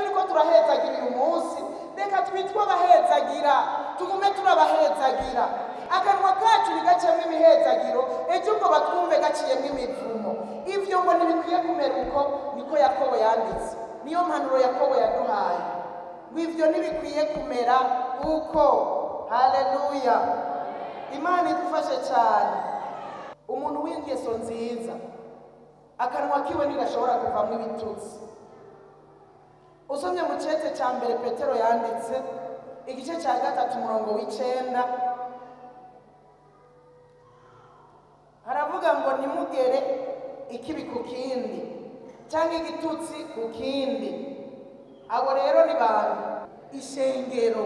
turiko turahezagira uyu munsi, reka twitwe abahezagira, tugume turabahezagira. Akanwa kacu ntigacemwo imihezagiro, ejo ngo batwumve gaciyemwo imivumo. Ivyo ngo ntibikwiye kumera uko, niko Yakobo yanditse. Niyo mpanuro Yakobo yaduhaye. Ivyo ntibikwiye kumera uko. Haleluya. Imana idufashe cyane. Umuntu w'ingeso nziza, akanwa kiwe ntigashobora kuvamwo ibitutsi. Usomye mu cete cya mbere Petero yanditse, igice cya 3 umurongo w'9, haravuga ngo ntimugere ikibi ku kindi cyangwa igitutsi ku kindi. Abo rero ni bantu, ishengero,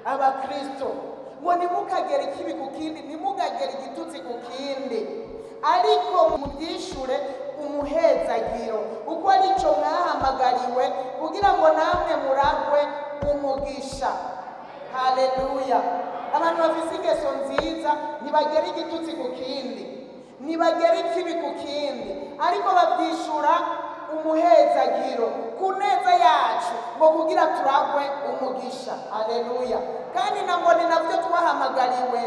abakristo, ngo ntimukagere ikibi ku kindi, ntimugagere igitutsi ku kindi, ariko mubyishure umuhezagiro, uko arico mwahamagariwe, kugira ngo namwe muragwe umugisha. Haleluya. Abantu bafise ingeso nziza ntibagera igitutsi ku kindi, ntibagera ikibi ku kindi, ariko babyishura umuhezagiro ku neza yacu, ngo kugira turagwe umugisha. Haleluya. Kandi nabwo ni navyo twahamagariwe.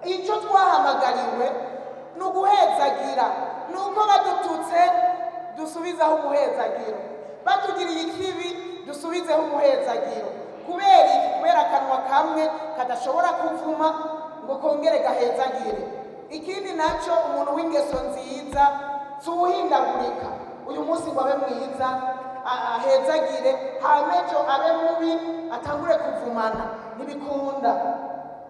Ico twahamagariwe ni uguhezagira, nuko badututse dusubizaho umuhezagiro, batugiriye ikibi dusubizeho umuhezagiro. Kubera akanwa kamwe kadashobora kuvuma ngo kongere gahezagire. Ikindi naco, umuntu w'ingeso nziza suhindagurika, uyu munsi ngo abe mwiza ahezagire, hamejo abe mubi atangure kuvumana, ntibikunda.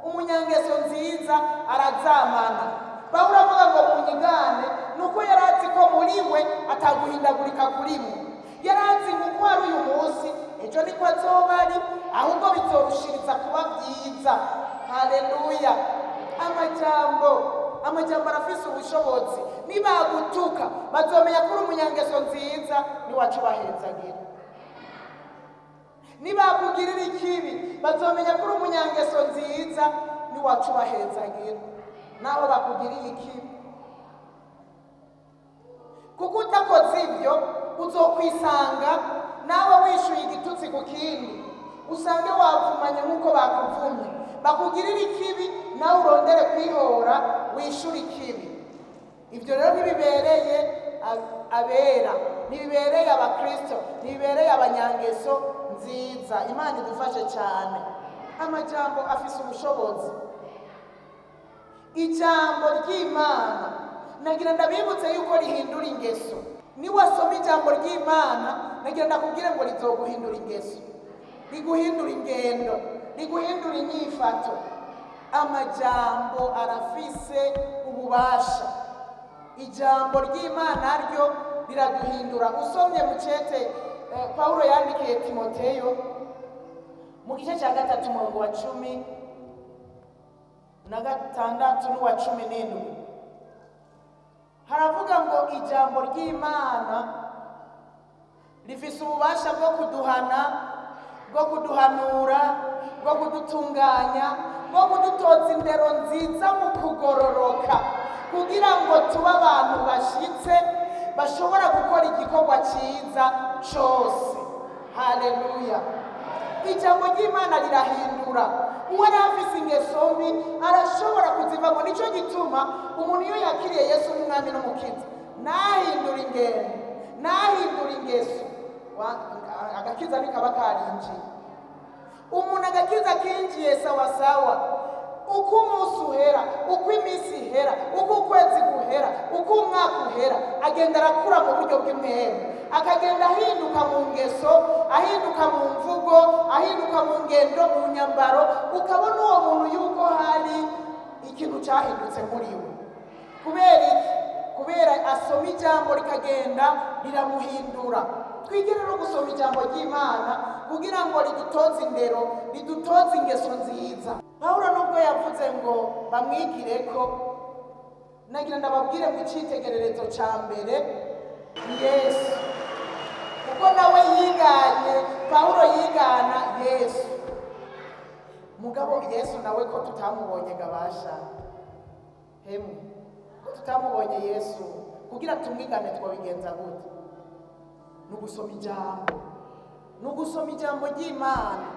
Umunyangeso nziza arazamana. Pawulo avuga ngo munyigane, nuko yarazi ko muri we ataguhindagurika kuri mwe. Yarazi ngo ari uyu munsi, ejo niko azoba ari, ahubwo bizorushiriza kuba byiza. Haleluya. Amajambo arafise ubushobozi. Nibagutuka bazomenya ko uri umunyangeso nziza, niwacu bahezagira. Nibakugirira ikibi bazomenya ko uri umunyangeso nziza, niwacu bahezagira. Naho bakugiriye ikibi, kuko utakoze ibyo uzokwisanga nawe wishuye igitutsi ku kindi, usange wavumanye nk'uko bakuvumye. Bakugirira ikibi, nawe urondere kwihora wishura ikibi. Ibyo rero ntibibereye abera, ntibibereye abakristo, ntibibereye abanyangeso nziza. Imana idufashe cyane. Amajambo afise ubushobozi. Ijambo ry'Imana, nagira ndabibutse yuko rihindura ingeso. Niwasoma ijambo ry'Imana, nagira ndakubwire ngo rizoguhindura ingeso, riguhindura ingendo, riguhindura inyifato. Amajambo arafise ububasha. Ijambo ry'Imana ryo riraduhindura. Usomye mu cete Pawulo yandikiye Timoteyo mu gice cya 3 umurongo wa 10 na 6 n'uwa 17, haravuga ngo ijambo ry'Imana rifise ububasha bwo kuduhana, bwo kuduhanura, bwo kudutunganya, bwo kudutoza indero nziza mu kugororoka, kugira ngo tube abantu bashitse bashobora gukora igikorwa cyiza cyose. Haleluya. Ijambo ry'Imana rirahindura. Uwari afise ingeso mbi arashobora kuzivamo. Nico gituma umuntu iyo yakiriye Yesu nk'umwami n'umukiza, nahindura ingendo, nahindura ingeso, agakiza nikaba karinjiye. Umuntu agakiza kinjiye sawasawa, uko umunsi uhera, uko iminsi ihera, uko ukwezi guhera, uko umwaka uhera, agenda arakura mu buryo bw'imwemu, akagenda ahinduka mu ngeso, ahinduka mu mvugo, ahinduka mu ngendo, mu nyambaro. Ukabona uwo muntu yuko hari ikintu cyahindutse muri we. Kubera asoma ijambo rikagenda riramuhindura. Twigere no gusoma ijambo ry'Imana kugira ngo ridutoze indero, ridutoze ingeso nziza. Pawulo nubwo yavuze ngo bamwigireko, nagira ndababwire ngo icitegererezo cya mbere ni Yesu, kuko nawe yiganye, Pawulo yigana Yesu. Mugabo Yesu nawe ko tutamubonye gabasha, ko tutamubonye Yesu, kugira tumwigane twabigenza gute? Nugusoma ijambo, gusoma ijambo ry'Imana